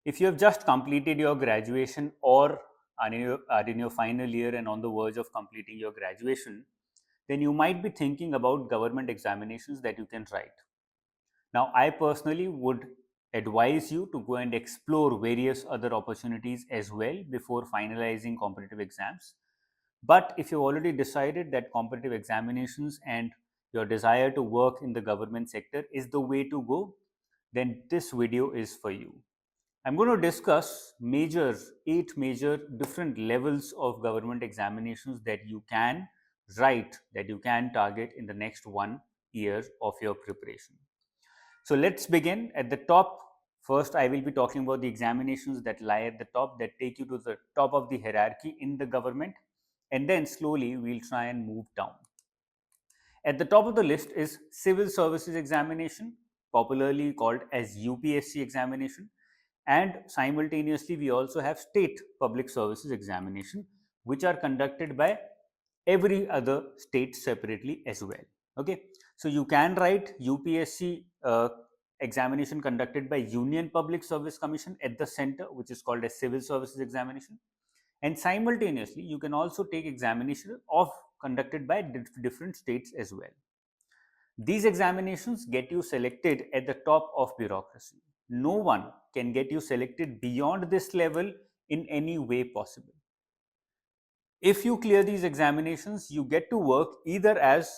If you have just completed your graduation or are in your final year and on the verge of completing your graduation, then you might be thinking about government examinations that you can write. Now, I personally would advise you to go and explore various other opportunities as well before finalizing competitive exams. But if you've already decided that competitive examinations and your desire to work in the government sector is the way to go, then this video is for you. I'm going to discuss eight major different levels of government examinations that you can write, that you can target in the next 1 year of your preparation. So let's begin at the top. First, I will be talking about the examinations that lie at the top, that take you to the top of the hierarchy in the government, and then slowly we'll try and move down. At the top of the list is Civil Services Examination, popularly called as UPSC examination, and simultaneously we also have State Public Services Examination, which are conducted by every other state separately as well. Okay, so you can write UPSC examination conducted by Union Public Service Commission at the center, which is called as Civil Services Examination, and simultaneously you can also take examination of conducted by different states as well. These examinations get you selected at the top of bureaucracy. No one can get you selected beyond this level in any way possible. If you clear these examinations, you get to work either as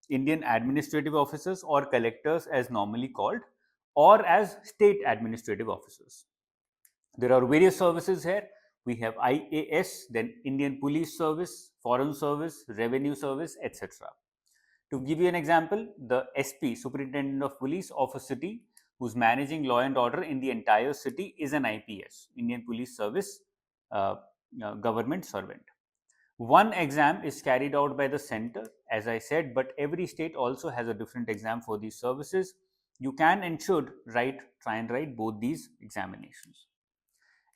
Indian administrative officers or collectors as normally called, or as state administrative officers. There are various services here. We have IAS, then Indian Police Service, Foreign Service, Revenue Service, etc. To give you an example, the SP, Superintendent of Police of a city, who's managing law and order in the entire city, is an IPS, Indian Police Service government servant. One exam is carried out by the center, as I said, but every state also has a different exam for these services. You can and should try and write both these examinations.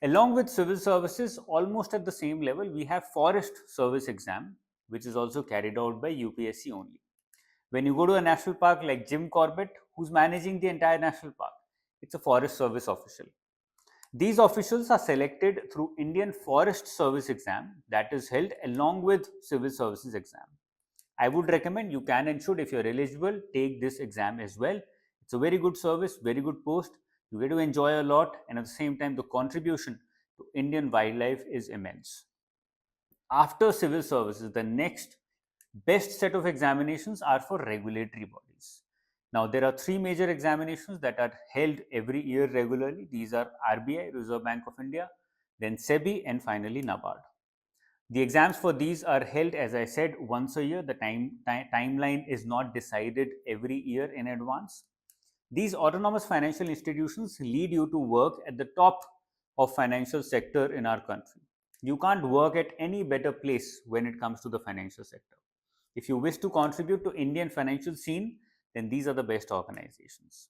Along with civil services, almost at the same level, we have forest service exam, which is also carried out by UPSC only. When you go to a national park like Jim Corbett, who's managing the entire national park, it's a forest service official. These officials are selected through Indian Forest Service exam that is held along with civil services exam. I would recommend, you can and should, if you're eligible, take this exam as well. It's a very good service, very good post. You get to enjoy a lot, and at the same time, the contribution to Indian wildlife is immense. After civil services, the next best set of examinations are for regulatory bodies. Now, there are three major examinations that are held every year regularly. These are RBI, Reserve Bank of India, then SEBI, and finally NABARD. The exams for these are held, as I said, once a year. The timeline is not decided every year in advance. These autonomous financial institutions lead you to work at the top of financial sector in our country. You can't work at any better place when it comes to the financial sector. If you wish to contribute to Indian financial scene, then these are the best organizations.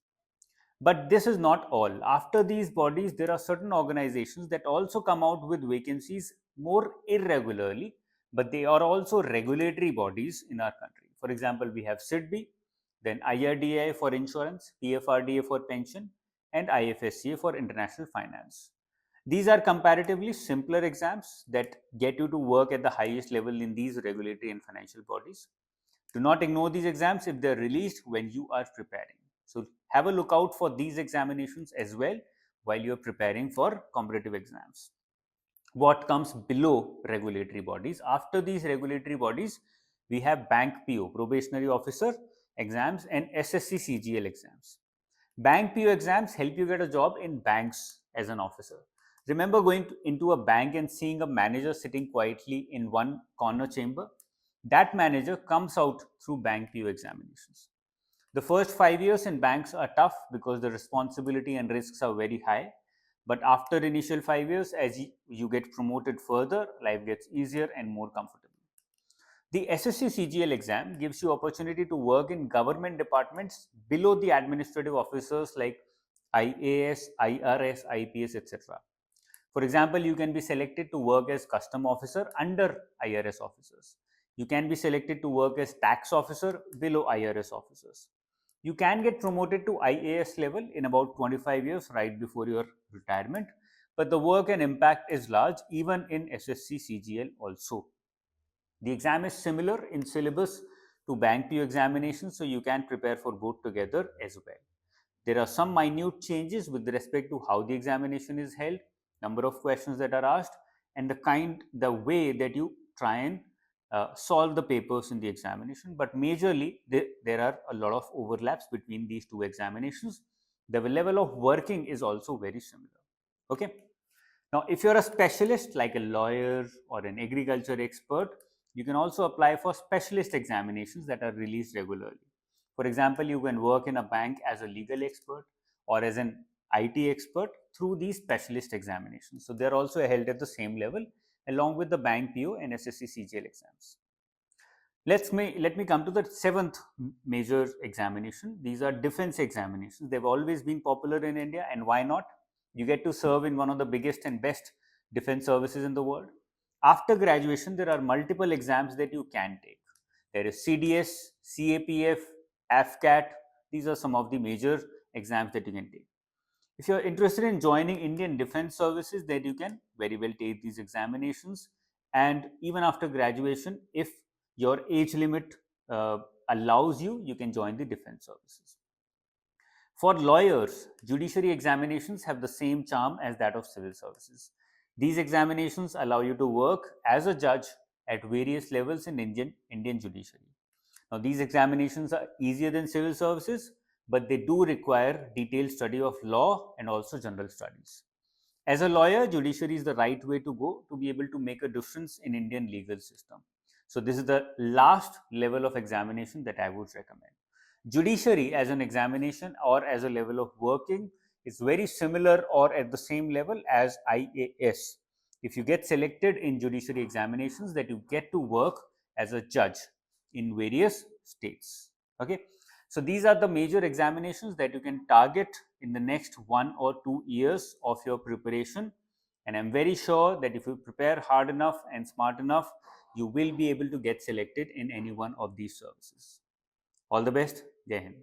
But this is not all. After these bodies, there are certain organizations that also come out with vacancies more irregularly, but they are also regulatory bodies in our country. For example, we have SIDBI, then IRDAI for insurance, PFRDA for pension, and IFSCA for international finance. These are comparatively simpler exams that get you to work at the highest level in these regulatory and financial bodies. Do not ignore these exams if they're released when you are preparing. So have a look out for these examinations as well while you're preparing for competitive exams. What comes below regulatory bodies? After these regulatory bodies, we have Bank PO, Probationary Officer exams, and SSC CGL exams. Bank PO exams help you get a job in banks as an officer. Remember going into a bank and seeing a manager sitting quietly in one corner chamber? That manager comes out through Bank PO examinations. The first 5 years in banks are tough because the responsibility and risks are very high. But after initial 5 years, as you get promoted further, life gets easier and more comfortable. The SSC CGL exam gives you opportunity to work in government departments below the administrative officers like IAS, IRS, IPS, etc. For example, you can be selected to work as custom officer under IRS officers. You can be selected to work as tax officer below IRS officers. You can get promoted to IAS level in about 25 years right before your retirement. but the work and impact is large even in SSC CGL also. The exam is similar in syllabus to bank PO examinations, so you can prepare for both together as well. There are some minute changes with respect to how the examination is held, number of questions that are asked, and the way that you try and solve the papers in the examination. But majorly, there are a lot of overlaps between these two examinations. The level of working is also very similar. Okay. Now, if you're a specialist like a lawyer or an agriculture expert, you can also apply for specialist examinations that are released regularly. For example, you can work in a bank as a legal expert or as an IT expert through these specialist examinations. So they're also held at the same level along with the bank PO and SSC CGL exams. Let me come to the seventh major examination. These are defense examinations. They've always been popular in India, and why not? You get to serve in one of the biggest and best defense services in the world. After graduation, there are multiple exams that you can take. There is CDS, CAPF, AFCAT. These are some of the major exams that you can take. If you're interested in joining Indian Defense Services, then you can very well take these examinations. And even after graduation, if your age limit allows you, you can join the defense services. For lawyers, judiciary examinations have the same charm as that of civil services. These examinations allow you to work as a judge at various levels in Indian judiciary. Now, these examinations are easier than civil services, but they do require detailed study of law and also general studies. As a lawyer, judiciary is the right way to go to be able to make a difference in Indian legal system. So this is the last level of examination that I would recommend. Judiciary as an examination or as a level of working is very similar or at the same level as IAS. If you get selected in judiciary examinations, that you get to work as a judge in various states. Okay. So these are the major examinations that you can target in the next 1 or 2 years of your preparation. And I'm very sure that if you prepare hard enough and smart enough, you will be able to get selected in any one of these services. All the best. Jai Hind.